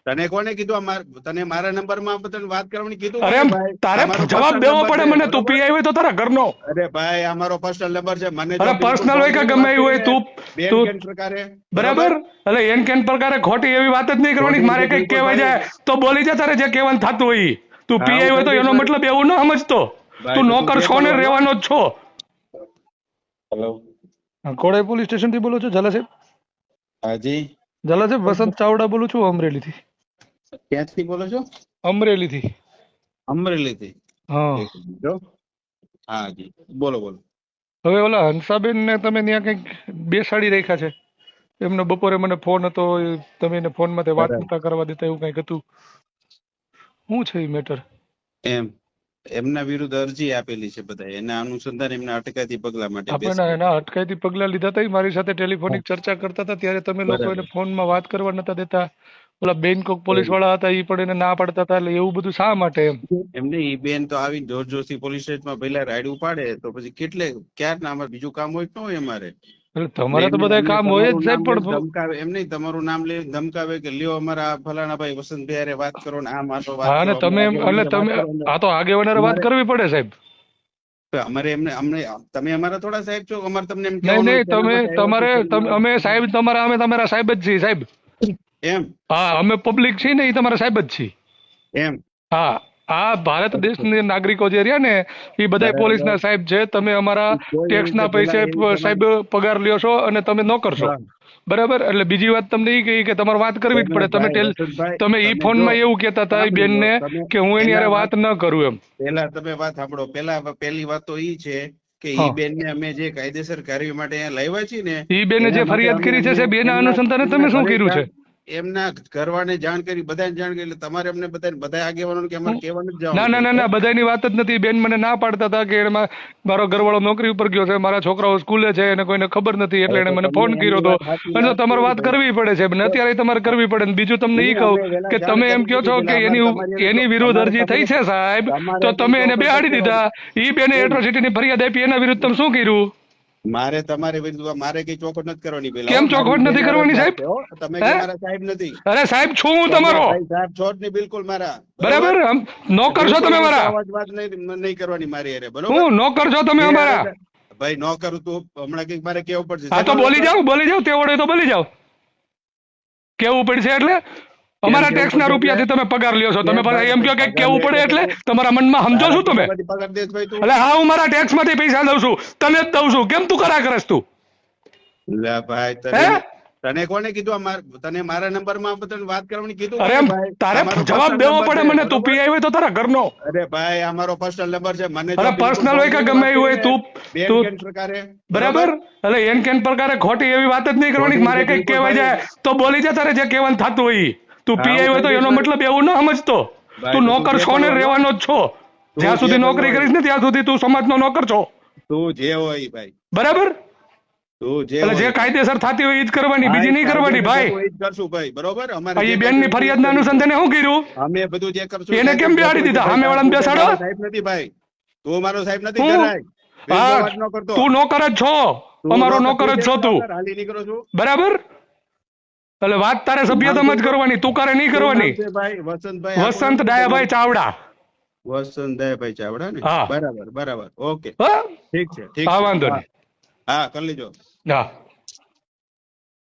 તને કોને કીધું તને મારા નંબર માં તને વાત કરવાની કીધું? અરે તારે જવાબ દેવો પડે મને. તું પીઆઈ હોય તો તારા ઘરનો. અરે ભાઈ આ મારો પર્સનલ નંબર છે. મને અરે પર્સનલ હોય કે ગમે એવું હોય તું પ્રકારે બરાબર. એટલે એન કેન પ્રકારે ખોટી એવી વાત જ નહીં કરવાની. મારે કઈક કહેવાય જાય તો બોલી જા, તારે જે કહેવાનું થતું હોય. તું પીઆઈ હોય તો એનો મતલબ એવું ન સમજતો. તું નોકર છો ને રહેવાનો જ છો. હેલો, કોડાઈ પોલીસ સ્ટેશન થી બોલો છો ઝાલા સાહેબ? હાજી. ઝાલા સાહેબ વસંત ચાવડા બોલું છું, અમરેલી થી. ક્યાંથી બોલો છો? અમરેલી થી. અમરેલી થી? હા હાજી, બોલો બોલો. હવે ઓલા હંસાબેન ને તમે ત્યાં કઈક બેસાડી રાખ્યા છે. એમનો બપોરે મને ફોન હતો, તમે એને ફોન માંથી વાત નતા કરવા દેતા, એવું કઈક હતું. શું છે એ મેટર? એમના વિરુદ્ધ અરજી આપેલી છે બધા. એના અનુસંધાન એમના અટકાયતી પગલા માટે આપણે એના અટકાયતી પગલા લીધા હતા. મારી સાથે ટેલિફોનિક ચર્ચા કરતા હતા ત્યારે તમે લોકો એને ફોનમાં વાત કરવા નતા દેતા. ઓલા બેંકોક પોલીસ વાળા હતા એ પણ એને ના પાડતા હતા. એટલે એવું બધું શા માટે? એમને ઈ બેન તો આવી જોર જોરથી પોલીસ સ્ટેશનમાં પહેલા રાઈડ ઉપાડે તો પછી ક્યારના અમારે બીજું કામ હોય તો અમારે. એટલે તમારે તો બધા કામ હોય જ સાહેબ. પણ ધમકાવે એમ નહીં, તમારું નામ લઈ ધમકાવે કે લ્યો અમારા ફલાણા ભાઈ વસંતભાઈ હારે વાત કરો ને આ મારો વાત હા, કરો. તમે એટલે તમે આ તો આગેવાનારે વાત કરવી પડે સાહેબ. અમારે એમને અમને તમે અમારા થોડા સાહેબ છો? અમારે તમને એમ નહીં નહીં, તમે તમારે અમે સાહેબ તમારા અમે તમારા સાહેબ જ છીએ સાહેબ. એમ? હા, અમે પબ્લિક છીએ ને એ તમારા સાહેબ જ છીએ એમ. હા, આ ભારત દેશના નાગરિકો જે રહ્યા ને એ બધા પોલીસ ના સાહેબ છે. તમે અમારા ટેક્સ ના પૈસે સાહેબ પગાર લ્યો છો અને તમે નોકર છો, બરાબર? એટલે બીજી વાત તમને એ કહી કે તમારે વાત કરવી જ પડે. તમે ઈ ફોન માં એવું કેતા હતા એ બેન ને કે હું એની હારે વાત ન કરું એમ. પેલા તમે વાત સાંભળો. પહેલી વાત તો ઈ છે કે ઈ બેન ને અમે જે કાયદેસર કાર્ય માટે અહીંયા લાવ્યા છીએ ને, ઈ બેને જે ફરિયાદ કરી છે સાહેબ એના અનુસંધાને તમે શું કર્યું છે? એમના ઘરવાળાને જાણ કરી, બધાને જાણ કરી. એટલે તમારે અમને બધા આગેવાનો કે અમારે કહેવાનું જ ના ના ના ના, બધાની વાત જ નથી. બેન મને ના પાડતા હતા કે એમાં મારો ઘરવાળો નોકરી ઉપર ગયો છે, મારા છોકરાઓ સ્કૂલે છે, એને કોઈને ખબર નથી, એટલે એને મને ફોન કર્યો હતો. અને તમારે વાત કરવી પડે છે ને, અત્યારે તમારે કરવી પડે. બીજું તમને એ કહું કે તમે એમ કહો છો કે એની વિરુદ્ધ અરજી થઈ છે સાહેબ, તો તમે એને બેહાડી દીધા. ઈ બેને એટ્રોસિટી ની ફરિયાદ આપી, એના વિરુદ્ધ તમે શું કર્યું? મારે તમારે વિરુદ્ધ મારે કઈ ચોખવટ નથી કરવાની. પેલા કેમ ચોખવટ નથી કરવાની સાહેબ? તમે મારા સાહેબ નથી. અરે સાહેબ છું હું તમારો. સાહેબ છો જ નહીં બિલકુલ મારા. બરાબર, નોકર છો તમે મારા. વાત નહીં કરવાની મારી હારે, બરોબર? હું નોકર છો તમે અમારા. ભાઈ નોકર તું હમણાં કઈક મારે કેવું પડશે. હા તો બોલી જાઓ તે વડે તો બોલી જાઓ. કેવું પડશે એટલે અમારા ટેક્સ ના રૂપિયાથી તમે પગાર લ્યો છો. તમે પાછા એમ કહો કે કેવું પડે એટલે તમારા મનમાં સમજો છો તમે? એટલે હા, હું મારા ટેક્સ માંથી પૈસા દઉં છું, તને જ દઉં છું. કેમ તું કરા કરસ તું? ભાઈ તને કોને કીધું તને મારા નંબર માં તને વાત કરવાની કીધું? અરે તારે જવાબ દેવો પડે મને. તું પીઆઈ હોય તો તારા ઘરનો. અરે ભાઈ આ મારો પર્સનલ નંબર છે. મને અરે પર્સનલ હોય કે ગમે એવું હોય તું પ્રકારે બરાબર. એટલે એન કેન પ્રકારે ખોટી એવી વાત જ નહીં કરવાની. મારે કઈક કહેવાય જાય તો બોલી જા, તારે જે કહેવાનું થતું હોય. તું પીઆઈ હોય તો એનો મતલબ એવું ન સમજતો. તું નોકર છો ને રહેવાનો જ છો. જ્યાં સુધી નોકરી કરીશ ને ત્યાં સુધી તું સમાજનો નોકર છો. તું જે હોય ભાઈ, બરાબર. એટલે જે કાયદેસર થતી હોય એ જ કરવાની, બીજી નહીં કરવાની ભાઈ. કરશું ભાઈ, બરોબર? અમારે એ બેન ની ફરિયાદ ના અનુસંધાને શું કર્યું? અમે બધું જે કરશું. એને કેમ બેહાડી દીધા? સામે વાળાને બેસાડો. સાહેબ નથી ભાઈ, તું મારો સાહેબ નથી. તું નોકર જ છો, અમારો નોકર જ છો તું, બરાબર? એટલે વાત તારે સભ્યતામાં જ કરવાની, તું કારે નહીં કરવાની. વસંત ડાયાભાઈ ચાવડા. વસંત ડાયાભાઈ ચાવડા ને? બરાબર બરાબર, ઓકે, ઠીક છે. હા, વાંધો નહીં. હા, કરી લેજો. હા.